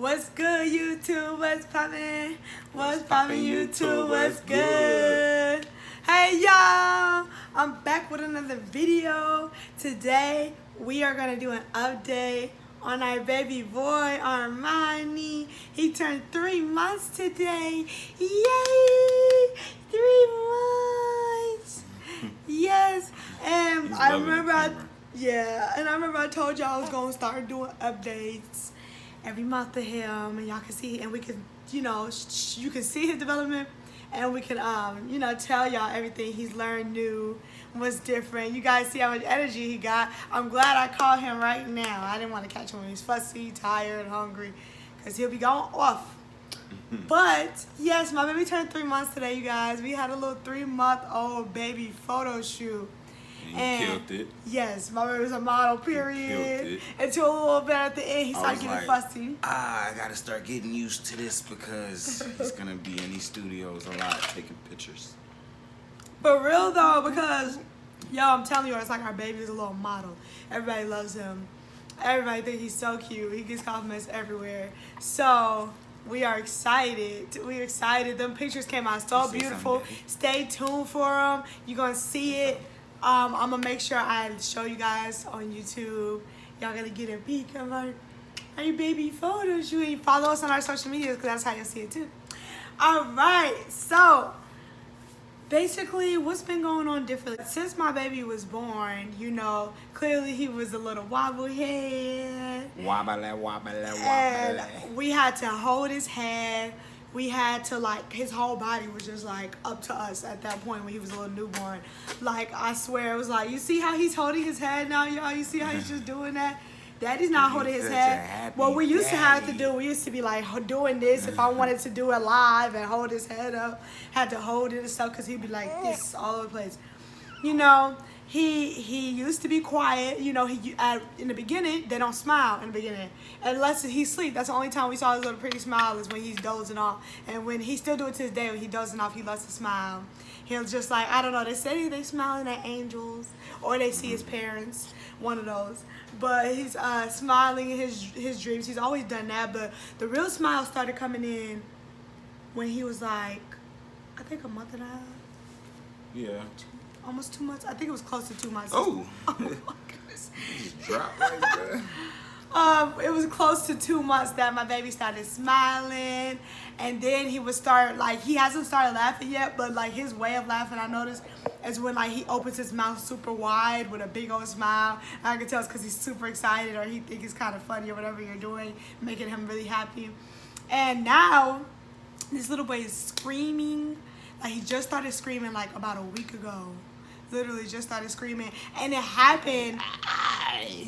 What's good, YouTube? What's poppin'? What's poppin', YouTube? What's good? Hey, y'all! I'm back with another video. Today, we are gonna do an update on our baby boy, Armani. He turned 3 months today. Yay! 3 months! Yes, and I remember I told y'all I was gonna start doing updates every month of him, and y'all can see, and we can, you can see his development, and we can, tell y'all everything he's learned new, what's different. You guys see how much energy he got. I'm glad I called him right now. I didn't want to catch him when he's fussy, tired, hungry, because he'll be going off. But, yes, my baby turned 3 months today, you guys. We had a little 3-month-old baby photo shoot. And killed it. Yes, my baby was a model, period. Until a little bit at the end, he started getting fussy. I gotta start getting used to this because he's gonna be in these studios a lot taking pictures. For real though, because, I'm telling you, it's like our baby is a little model. Everybody loves him. Everybody thinks he's so cute. He gets compliments everywhere. So, we are excited. We're excited. Them pictures came out so beautiful. Stay tuned for them. You're gonna see it. I'm gonna make sure I show you guys on YouTube. Y'all gonna get a peek of our baby photo shoot. Follow us on our social medias because that's how you'll see it too. Alright, so basically what's been going on differently since my baby was born, clearly he was a little wobblehead. Wobbly. And we had to hold his head. We had to, his whole body was just, up to us at that point when he was a little newborn. I swear, it was you see how he's holding his head now, y'all? You see how he's just doing that? Daddy's not holding his head. What we used to have to do, we used to be, doing this. If I wanted to do it live and hold his head up, had to hold it and stuff because he'd be like this all over the place. He used to be quiet. In the beginning, they don't smile in the beginning. Unless he sleep. That's the only time we saw his little pretty smile is when he's dozing off. And when he still do it to this day, when he dozing off, he loves to smile. He'll just I don't know, they say they smiling at angels or they see his parents, one of those. But he's smiling in his dreams. He's always done that. But the real smile started coming in when he was I think a month and a half. Yeah. Almost 2 months. I think it was close to 2 months. Oh my goodness. Just dropped right there. It was close to 2 months that my baby started smiling, and then he would start he hasn't started laughing yet, but his way of laughing I noticed is when he opens his mouth super wide with a big old smile. And I can tell it's because he's super excited or he thinks it's kind of funny or whatever you're doing, making him really happy. And now this little boy is screaming. He just started screaming about a week ago. Literally just started screaming. And it happened.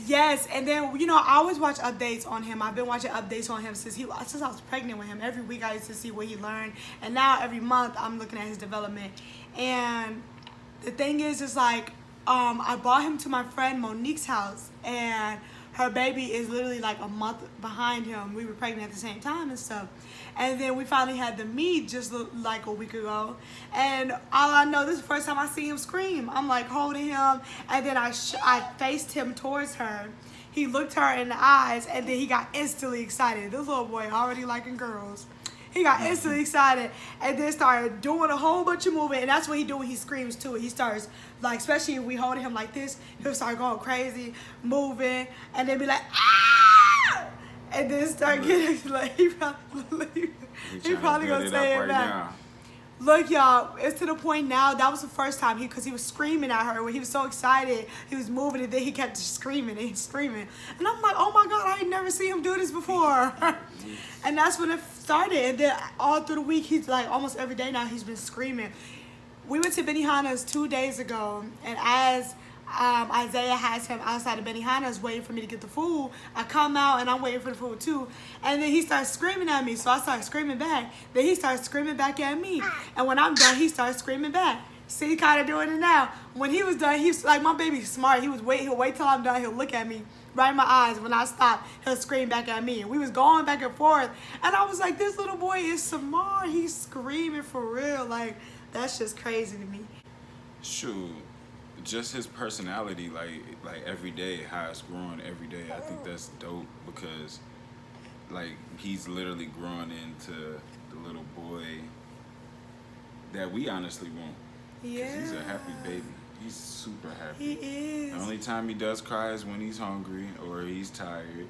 Yes. And then, I always watch updates on him. I've been watching updates on him since I was pregnant with him. Every week I used to see what he learned. And now every month I'm looking at his development. And the thing is I brought him to my friend Monique's house. And her baby is literally a month behind him. We were pregnant at the same time and stuff. And then we finally had the meet just a week ago. And all I know, this is the first time I see him scream. I'm holding him, and then I faced him towards her. He looked her in the eyes, and then he got instantly excited. This little boy already liking girls. He got instantly excited and then started doing a whole bunch of movement. And that's what he do when he screams too. He starts, especially if we hold him like this, he'll start going crazy, moving, and then be like, ah! And then start getting, he probably gonna say it back. Look, y'all, it's to the point now, that was the first time because he was screaming at her when he was so excited. He was moving, and then he kept just screaming and screaming. And I'm like, oh my God, I ain't never seen him do this before. And that's when it started. And then all through the week, he's almost every day now, he's been screaming. We went to Benihana's 2 days ago, and as Isaiah has him outside of Benihana's waiting for me to get the food, I come out and I'm waiting for the food too. And then he starts screaming at me, so I start screaming back. Then he starts screaming back at me. And when I'm done, he starts screaming back. See, he kind of doing it now. When he was done, he's my baby's smart. He'll wait till I'm done, he'll look at me right in my eyes. When I stop, he'll scream back at me. And we was going back and forth. And I was like, this little boy is smart. He's screaming for real. That's just crazy to me. Shoot. Just his personality, every day, how it's growing every day. I think that's dope because like he's literally growing into the little boy that we honestly want. Yeah. 'Cause he's a happy baby. He's super happy. He is. The only time he does cry is when he's hungry or he's tired.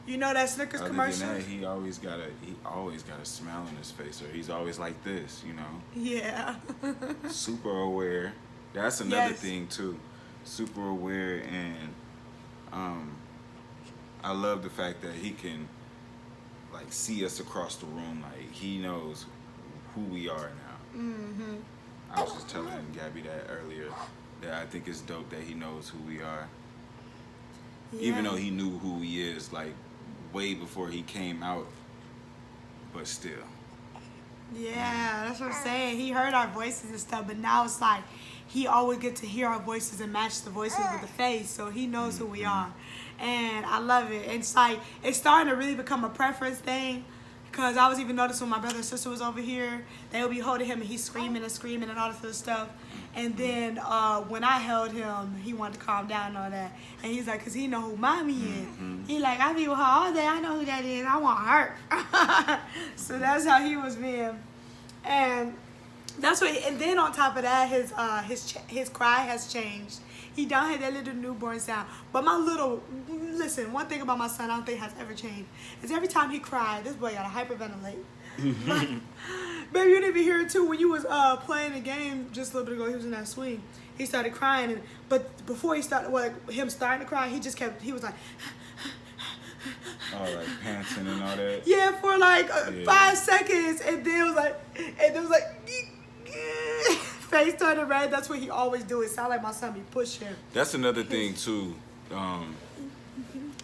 You know that Snickers Other commercial? than that, he always got a smile on his face, or he's always like this, you know. Yeah. Super aware. That's another Yes. thing too. Super aware, and I love the fact that he can like see us across the room. Like he knows who we are now. Mm-hmm. I was just telling Gabby that earlier, that I think it's dope that he knows who we are. Even though he knew who he is, like, way before he came out, but still. Yeah, that's what I'm saying. He heard our voices and stuff, but now it's like he always get to hear our voices and match the voices with the face, so he knows who we are. And I love it. It's like, it's starting to really become a preference thing, because I was even noticing when my brother and sister was over here, they would be holding him and he's screaming and all this other stuff. And then when I held him, he wanted to calm down and all that. And he's like, because he know who mommy is. He like, I be with her all day. I know who that is. I want her. So that's how he was being. And that's what. And then on top of that, his cry has changed. He don't have that little newborn sound. But listen, one thing about my son I don't think has ever changed is every time he cried, this boy got to hyperventilate. Like, baby, you didn't even hear it too when you was playing a game just a little bit ago. He was in that swing. He started crying, but before he started, him starting to cry, he was like, Oh, like panting and all that. yeah, for like 5 seconds, and then it was like, face turning red. That's what he always do. It sound like my son be pushing. That's another thing too.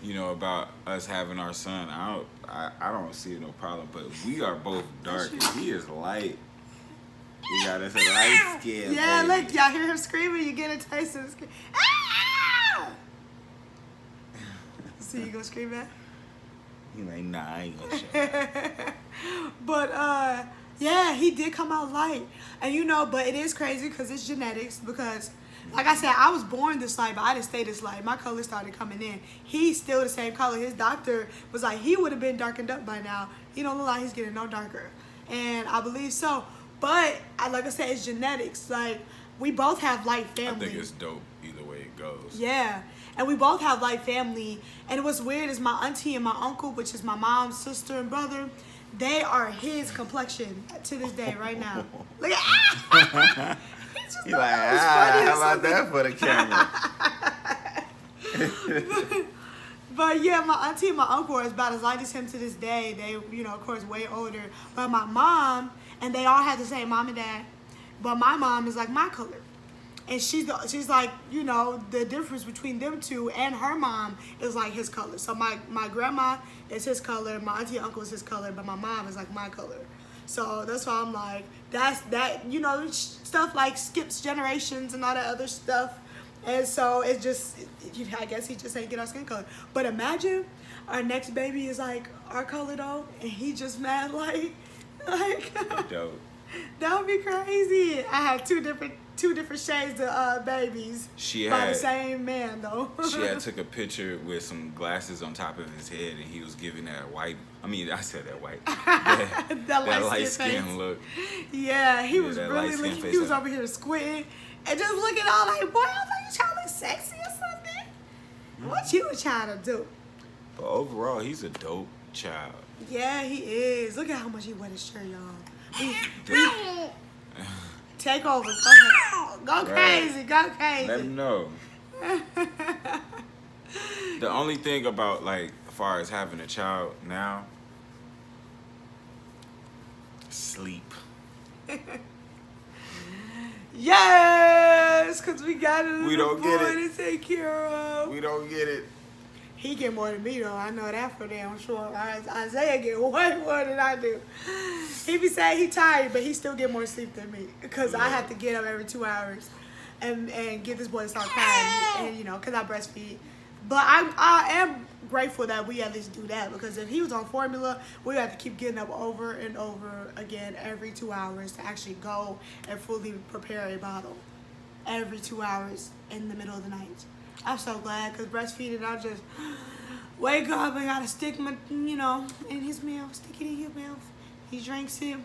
You know, about us having our son. I don't see no problem, but we are both dark and he is light. We got us a light skin. Yeah, baby. look, y'all hear him screaming, you get a taste of the scream. Ah! See, you gonna scream back? He like, nah, I ain't gonna shut. But yeah, he did come out light. And you know, but it is crazy because it's genetics, because like I said, I was born this light, but I didn't stay this light. My color started coming in. He's still the same color. His doctor was like, he would have been darkened up by now. He don't look like he's getting no darker. And I believe so. But like I said, it's genetics. Like, we both have light family. I think it's dope either way it goes. Yeah. And we both have light family. And what's weird is my auntie and my uncle, which is my mom's sister and brother, they are his complexion to this day right now. Look at He like, how about that for the camera? But yeah, my auntie and my uncle are about as light as him to this day. They, you know, of course, way older. But my mom, and they all have the same mom and dad, but my mom is like my color. And she's like, you know, the difference between them two and her mom is like his color. So my grandma is his color, my auntie and uncle is his color, but my mom is like my color. So that's why I'm like, that, you know, stuff like skips generations and all that other stuff. And so it's just, I guess he just ain't get our skin color. But imagine our next baby is like our color though, and he just mad like Dope. that would be crazy. I have two different shades of babies by the same man though. She had took a picture with some glasses on top of his head, and he was giving that white. I mean, I said that white. that light skin look. Yeah, he was that really light-skin looking. face He was up. over here squinting and just looking all like, boy, I was like, you trying to look sexy or something? What you trying to do? But overall, he's a dope child. Yeah, he is. Look at how much he wet his shirt, y'all. Take over. Go ahead. Go crazy. Go crazy. Let him know. The only thing about, like, as far as having a child now, sleep. Yes, because we got a We little don't get boy it. to take care of. We don't get it. He get more than me though. I know that for damn sure. Isaiah get way more than I do. He be saying he tired, but he still get more sleep than me because I have to get up every 2 hours and get this boy to start crying, and you know, because I breastfeed. But I am grateful that we at least do that, because if he was on formula, we have to keep getting up over and over again every 2 hours to actually go and fully prepare a bottle every 2 hours in the middle of the night. I'm so glad, because breastfeeding, Wake up and gotta stick my, in his mouth, stick it in his mouth. He drinks it,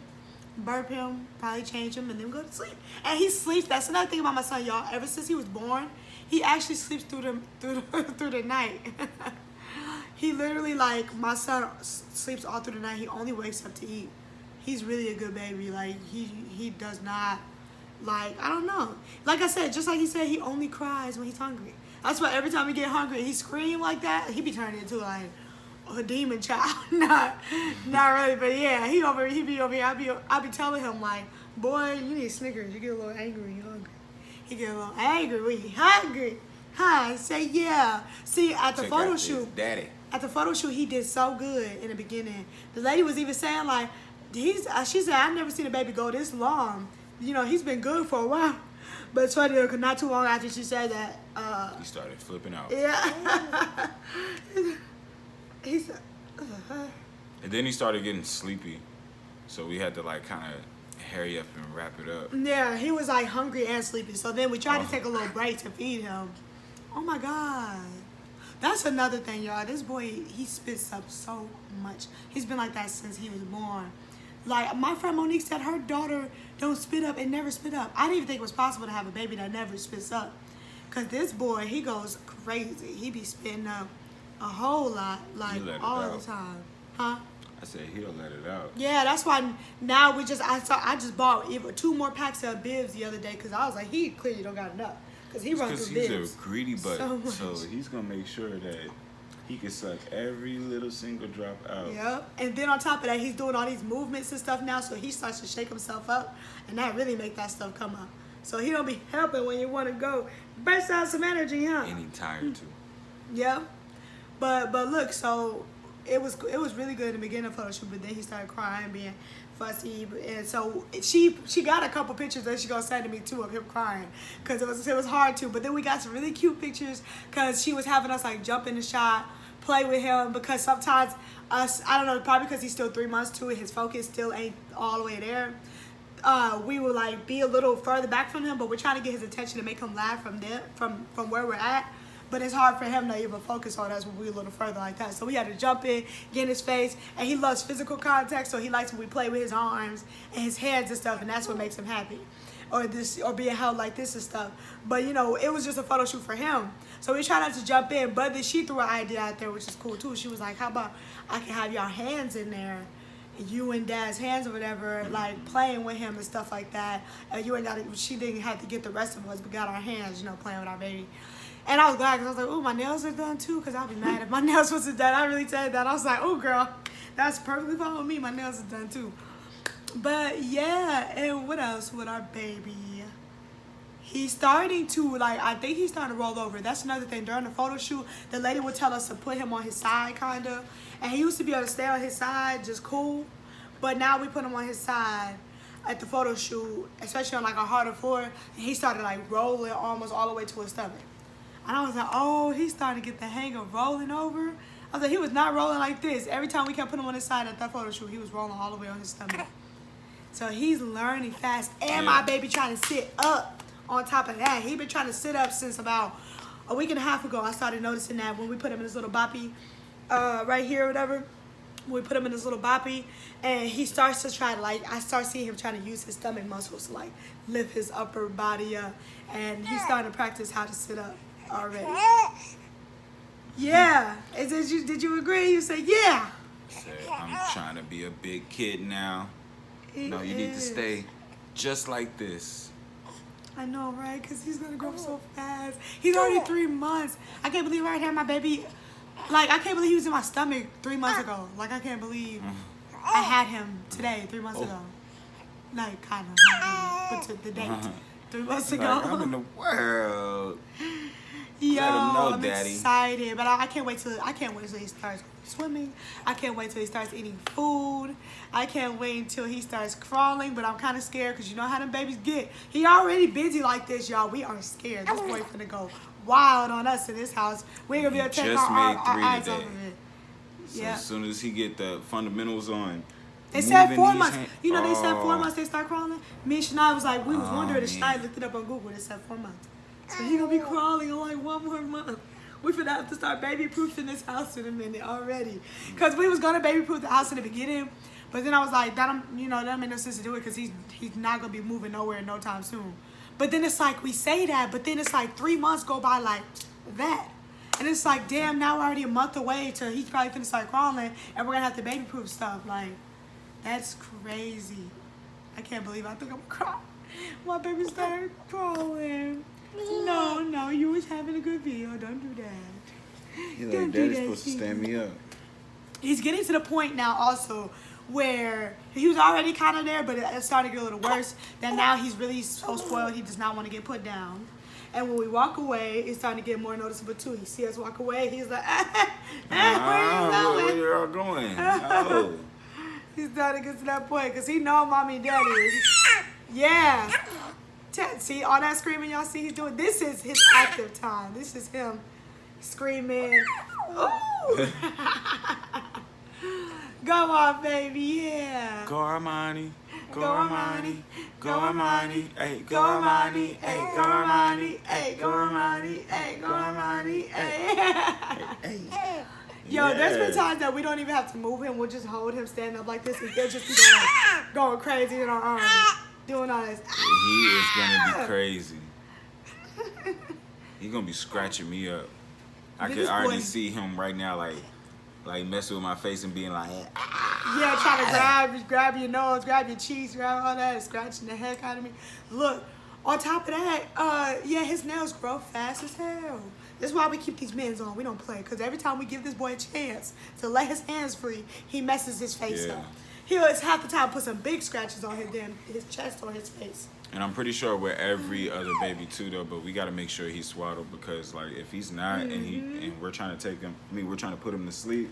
burp him, probably change him, and then go to sleep. And he sleeps. That's another thing about my son, y'all. Ever since he was born, he actually sleeps through the night. He literally, like, my son sleeps all through the night. He only wakes up to eat. He's really a good baby. Like, he does not, like, I don't know. Like I said, just like he said, he only cries when he's hungry. That's why every time he get hungry, he scream like that. He be turning into, like, a demon child. not really, but yeah, he be over here. I be telling him, like, boy, you need Snickers. You get a little angry when you're hungry. He get a little angry when you're hungry. Huh? Say yeah. See, at the photo shoot, Daddy. At the photo shoot, he did so good in the beginning. The lady was even saying, like, she said, I've never seen a baby go this long. He's been good for a while. But it's funny, because not too long after she said that, he started flipping out. Yeah. He said, And then he started getting sleepy. So we had to, like, kind of hurry up and wrap it up. Yeah, he was, like, hungry and sleepy. So then we tried to take a little break to feed him. Oh, my God. That's another thing, y'all. This boy, he spits up so much. He's been like that since he was born. Like, my friend Monique said her daughter don't spit up and never spit up. I didn't even think it was possible to have a baby that never spits up. Because this boy, he goes crazy. He be spitting up a whole lot, like, all the time. Huh? I said he'll let it out. Yeah, that's why now I just bought 2 more packs of bibs the other day because I was like, he clearly don't got enough. Because he runs through bibs. He's a greedy butt, so he's going to make sure that he can suck every little single drop out. Yep. And then on top of that, he's doing all these movements and stuff now, so he starts to shake himself up, and that really make that stuff come up. So he don't be helping when you want to go burst out some energy, huh? And he tired too. Yeah. But look, so it was really good in the beginning of the photo shoot, but then he started crying, being fussy, and so she got a couple pictures that she gonna send to me too of him crying, because it was hard to. But then we got some really cute pictures because she was having us like jump in the shot, play with him, because sometimes us, I don't know, probably because he's still 3 months too, his focus still ain't all the way there. We will like be a little further back from him, but we're trying to get his attention to make him laugh from there, from where we're at. But it's hard for him to even focus on us when we're a little further like that. So we had to jump in, get in his face, and he loves physical contact, so he likes when we play with his arms and his hands and stuff, and that's what makes him happy. Or being held like this and stuff. But it was just a photo shoot for him. So we tried not to jump in, but then she threw an idea out there, which is cool too. She was like, how about I can have y'all hands in there, you and Dad's hands or whatever, like playing with him and stuff like that. She didn't have to get the rest of us, but got our hands, playing with our baby. And I was glad because I was like, oh, my nails are done too, because I'll be mad if my nails wasn't done. I really said that. I was like, oh, girl, that's perfectly fine with me. My nails are done too. But yeah, and what else with our baby? He's starting to, I think he's starting to roll over. That's another thing. During the photo shoot, the lady would tell us to put him on his side, kind of. And he used to be able to stay on his side, just cool. But now we put him on his side at the photo shoot, especially on, a harder floor. And he started, rolling almost all the way to his stomach. And I was like, oh, he's starting to get the hang of rolling over. I was like, he was not rolling like this. Every time we kept putting him on his side at that photo shoot, he was rolling all the way on his stomach. So he's learning fast. And my baby trying to sit up on top of that. He been trying to sit up since about a week and a half ago. I started noticing that when we put him in this little boppy right here or whatever. We put him in this little boppy, and he starts to try to, I start seeing him trying to use his stomach muscles to, lift his upper body up. And he's starting to practice how to sit up already. Yeah. Did you agree? You say, yeah. Said, I'm trying to be a big kid now. No, you need to stay just like this. I know, right? Because he's going to grow so fast. He's already 3 months. I can't believe I had my baby. I can't believe he was in my stomach 3 months ago. I can't believe I had him today, 3 months ago. Kind of. But to the date. 3 months ago. I'm in the world. Yo, I'm Daddy. excited, but I can't wait till he starts swimming. I can't wait till he starts eating food. I can't wait until he starts crawling, but I'm kind of scared because you know how them babies get. He already busy like this, y'all. We are scared. This boy finna go wild on us in this house. We ain't gonna be able to take our eyes off of it. So as soon as he get the fundamentals on. They said 4 months. They said 4 months they start crawling. Me and Shania was like, we was wondering, and Shania looked it up on Google. They said 4 months. So he gonna be crawling in 1 more month. We finna have to start baby-proofing this house in a minute already. Because we was going to baby-proof the house in the beginning. But then I was like, that don't make no sense to do it because he's not going to be moving nowhere no time soon. But then it's like, we say that, but then it's like 3 months go by like that. And it's like, damn, now we're already a month away till he's probably finna start crawling and we're going to have to baby-proof stuff. Like, that's crazy. I can't believe I think I'm going to cry. My baby started crawling. No, you was having a good meal. Don't do that. He's like, Daddy's supposed to stand me up. He's getting to the point now also where he was already kind of there, but it's starting to get a little worse. That now he's really so spoiled, he does not want to get put down. And when we walk away, it's starting to get more noticeable too. He see us walk away, he's like, where you all going? Oh. He's starting to get to that point because he know mommy and daddy. Yeah. See, all that screaming y'all see he's doing, this is his active time. This is him screaming. Ooh. Go on, baby, yeah. Go Armani. Go Armani. Go Armani. Hey, go Armani. Hey, go Armani. Hey, go Armani. Hey, go Armani. Hey. Yo, there's been times that we don't even have to move him. We'll just hold him standing up like this and he'll just be going crazy in our arms. Doing all this. He is gonna be crazy. He gonna be scratching me up. I can already see him right now, like messing with my face and being like, yeah, trying to grab your nose, grab your cheeks, grab all that, scratching the heck out of me. Look, on top of that, yeah, his nails grow fast as hell. That's why we keep these mins on. We don't play, because every time we give this boy a chance to let his hands free, he messes his face up. He'll half the time put some big scratches on his chest or his face. And I'm pretty sure we're every other baby too though, but we gotta make sure he's swaddled because like if he's not and we're trying to take him, we're trying to put him to sleep,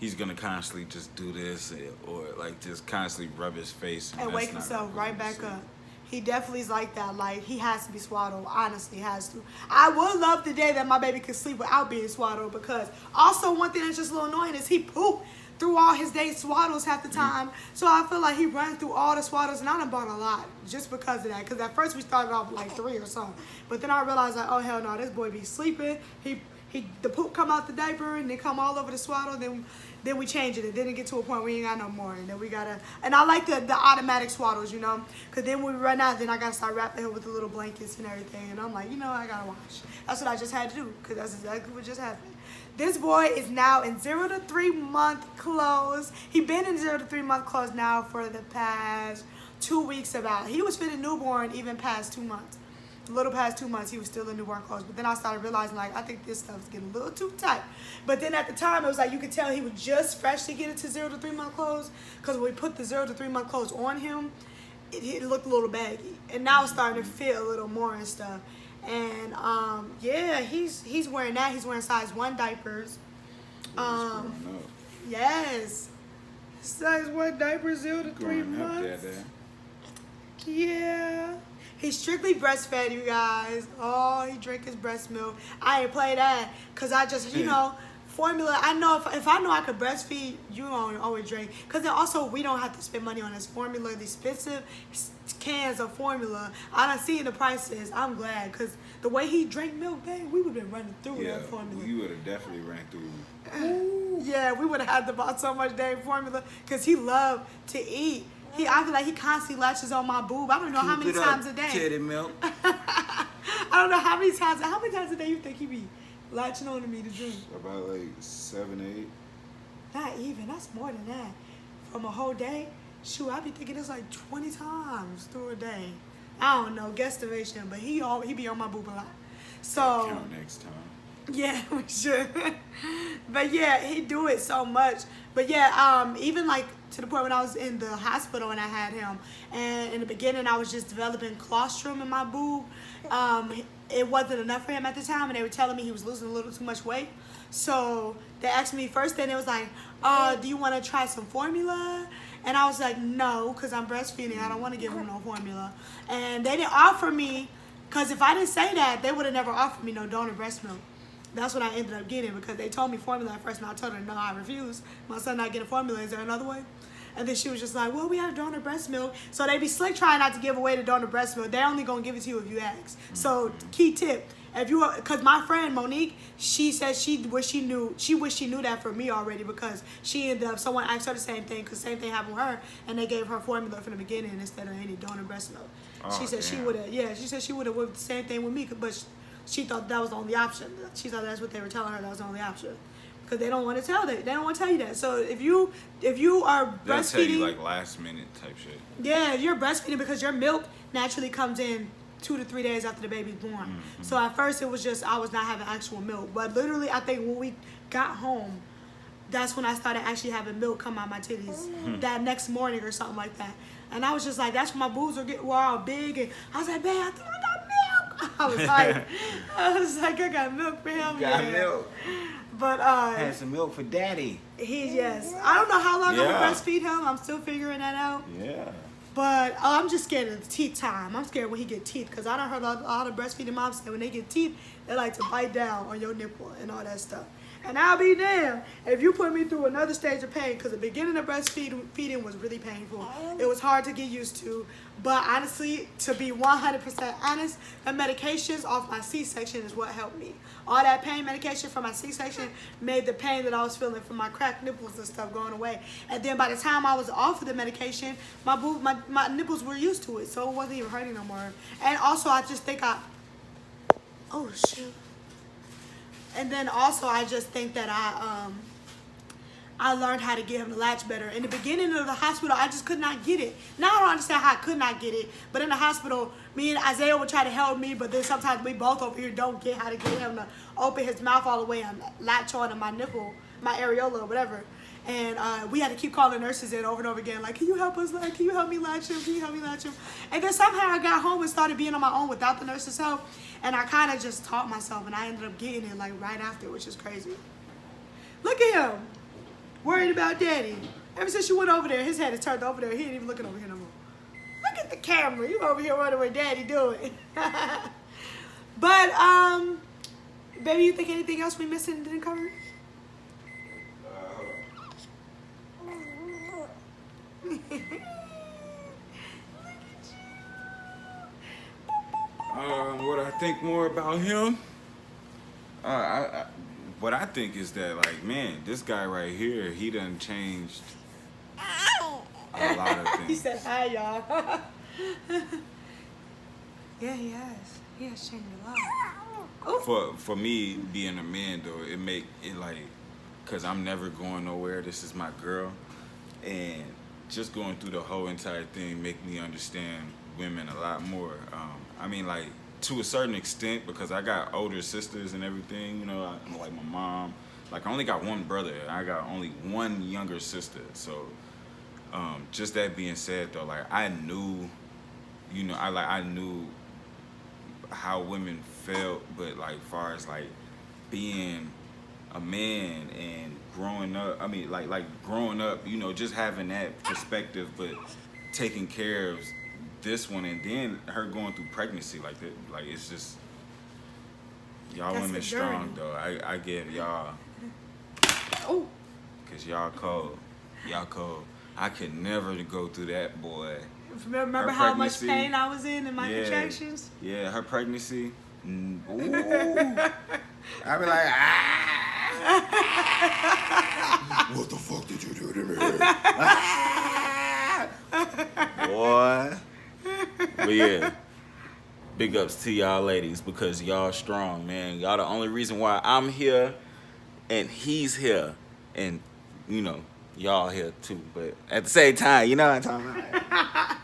he's gonna constantly just do this or like just constantly rub his face and wake himself right back up. He definitely is like that. Like he has to be swaddled. Honestly, has to. I would love the day that my baby could sleep without being swaddled because also one thing that's just a little annoying is he poop through all his day swaddles half the time. So I feel like he runs through all the swaddles and I done bought a lot just because of that. Because at first we started off with like 3 or something. But then I realized like, oh hell no, this boy be sleeping. The poop come out the diaper and then come all over the swaddle. Then we change it. And then it get to a point where we ain't got no more. And then we gotta, and I like the automatic swaddles, you know. Because then when we run out, then I gotta start wrapping him with the little blankets and everything. And I'm like, you know, I gotta wash. That's what I just had to do. Because that's exactly what just happened. This boy is now in 0 to 3 month clothes. He been in 0 to 3 month clothes now for the past 2 weeks about. He was fitting newborn even past 2 months. A little past 2 months, he was still in newborn clothes. But then I started realizing, like, I think this stuff's getting a little too tight. But then at the time, it was like you could tell he was just freshly getting to 0 to 3 month clothes. Because when we put the 0 to 3 month clothes on him, it looked a little baggy. And now it's starting to fit a little more and stuff. And yeah, he's wearing that. He's wearing size 1 diapers. Yes, size 1 diapers, 0 to 3 months. Yeah, he's strictly breastfed, you guys. Oh, he drank his breast milk. I ain't play that because I just, you know, formula. I know if I know I could breastfeed, you always drink. Because then also we don't have to spend money on this formula, the expensive cans of formula. I done seen the prices. I'm glad because the way he drank milk, dang, we would have been running through that formula. You would have definitely ran through. Yeah, we would have had to buy so much dang formula because he loved to eat. I feel like he constantly latches on my boob. I don't know how many times a day. Titty milk. I don't know how many times. How many times a day you think he be latching on to me to drink? About like 7, 8. Not even. That's more than that. From a whole day. Shoot, I be thinking it's like 20 times through a day. I don't know, guesstimation, but he be on my boob a lot. So count next time. Yeah, we should. But yeah, he do it so much. But yeah, even like to the point when I was in the hospital and I had him, and in the beginning I was just developing colostrum in my boob. It wasn't enough for him at the time, and they were telling me he was losing a little too much weight. So they asked me first, then it was like, do you want to try some formula? And I was like, no, because I'm breastfeeding. I don't want to give him no formula. And they didn't offer me, because if I didn't say that, they would have never offered me no donor breast milk. That's what I ended up getting, because they told me formula at first, and I told her, no, I refuse. My son not getting formula. Is there another way? And then she was just like, well, we have donor breast milk. So they be slick trying not to give away the donor breast milk. They're only going to give it to you if you ask. So key tip, If you, because my friend Monique, she said she wished she knew that for me already, because she ended up, someone asked her the same thing, because same thing happened with her, and they gave her formula from the beginning instead of any donor breast milk. She said she would have, she said she would have went the same thing with me, but she thought that was the only option. She thought that's what they were telling her, that was the only option. Because they don't want to tell that. They don't want to tell you that. So if you are They'll breastfeeding, tell you like last minute type shit. yeah, if you're breastfeeding, because your milk naturally comes in 2 to 3 days after the baby's born. Mm-hmm. So at first it was just I was not having actual milk, but literally I think when we got home, that's when I started actually having milk come out my titties that next morning or something like that. And I was just like, that's when my boobs were all big, and I was like, man, I think I got milk. I was like, I got milk for him. Got milk. But Had some milk for daddy. yes. I don't know how long I'm Yeah. gonna breastfeed him. I'm still figuring that out. Yeah. But I'm just scared of the teeth time. I'm scared when he get teeth, because I done heard a lot of breastfeeding moms say when they get teeth, they like to bite down on your nipple and all that stuff. And I'll be damned if you put me through another stage of pain, because the beginning of breastfeeding was really painful. It was hard to get used to. But honestly, to be 100% honest, the medications off my C-section is what helped me. All that pain medication from my C-section made the pain that I was feeling from my cracked nipples and stuff going away. And then by the time I was off of the medication, my nipples were used to it, so it wasn't even hurting no more. And also, I just think oh shoot. And then also, I just think that I learned how to get him to latch better. In the beginning of the hospital, I just could not get it. Now I don't understand how I could not get it. But in the hospital, me and Isaiah would try to help me, but then sometimes we both over here don't get how to get him to open his mouth all the way and latch on to my nipple, my areola or whatever. And we had to keep calling nurses in over and over again, like, can you help us? Like, can you help me latch him? Can you help me latch him? And then somehow I got home and started being on my own without the nurses' help. And I kind of just taught myself, and I ended up getting it like right after, which is crazy. Look at him, worried about daddy. Ever since you went over there, his head is turned over there. He ain't even looking over here no more. Look at the camera. You over here wondering what daddy doing. But, baby, you think anything else we missing and didn't cover? What I think more about him? What I think is that, like, man, this guy right here, he done changed a lot of things. He said, hi, y'all. Yeah, he has. He has changed a lot. For me, being a man, though, it make it like, because I'm never going nowhere. This is my girl. And just going through the whole entire thing make me understand women a lot more. I mean, like, to a certain extent, because I got older sisters and everything, you know, like my mom. Like, I only got one brother. I got only one younger sister. So, just that being said, though, like, I knew, you know, I knew how women felt, but, like, far as, like, being a man and growing up, I mean, like growing up, you know, just having that perspective, but taking care of this one, and then her going through pregnancy like that, like, it's just, y'all That's women the journey. strong, though. I give y'all, Oh, cause y'all cold, I could never go through that, boy. remember Her how much pregnancy. pain I was in my contractions? Yeah, her pregnancy. Ooh. I be like, what the fuck did you do to me? Boy. But yeah, big ups to y'all ladies, because y'all strong, man. Y'all the only reason why I'm here and he's here, and, you know, y'all here too. But at the same time, you know what I'm talking about.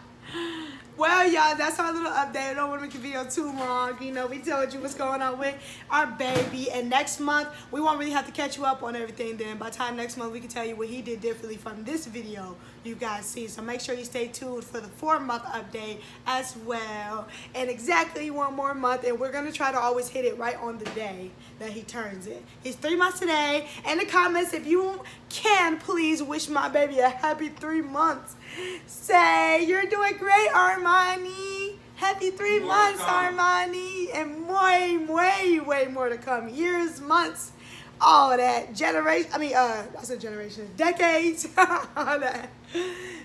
Well, y'all, that's our little update. I don't want to make the video too long. You know, we told you what's going on with our baby. And next month, we won't really have to catch you up on everything then. By the time next month, we can tell you what he did differently from this video you guys see. So make sure you stay tuned for the 4-month update as well. And exactly 1 more month. And we're going to try to always hit it right on the day that he turns it. He's 3 months today. In the comments, if you can, please wish my baby a happy 3 months. Say, you're doing great, Armani. Happy 3 months, Armani. And way more to come. Years, months, all that. I said generations. Decades. All that.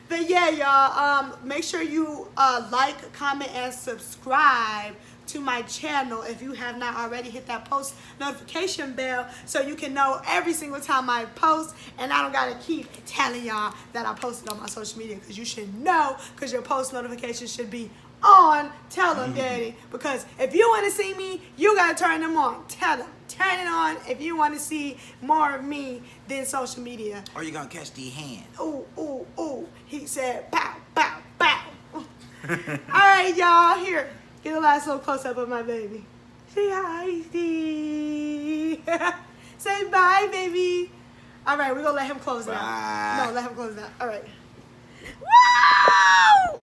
But yeah, y'all, make sure you like, comment, and subscribe to my channel if you have not already. Hit that post notification bell so you can know every single time I post, and I don't gotta keep telling y'all that I posted on my social media, because you should know, because your post notifications should be on. Tell them, Daddy, because if you want to see me, you gotta turn them on. Tell them, turn it on if you want to see more of me than social media. Or you gonna catch the hand. Ooh, ooh, ooh. He said, pow, pow, pow. All right, y'all. Here, get a last little close up of my baby. Say hi, Steve. Say bye, baby. All right, we're gonna let him close it out. Bye. No, let him close it out. All right. Woo!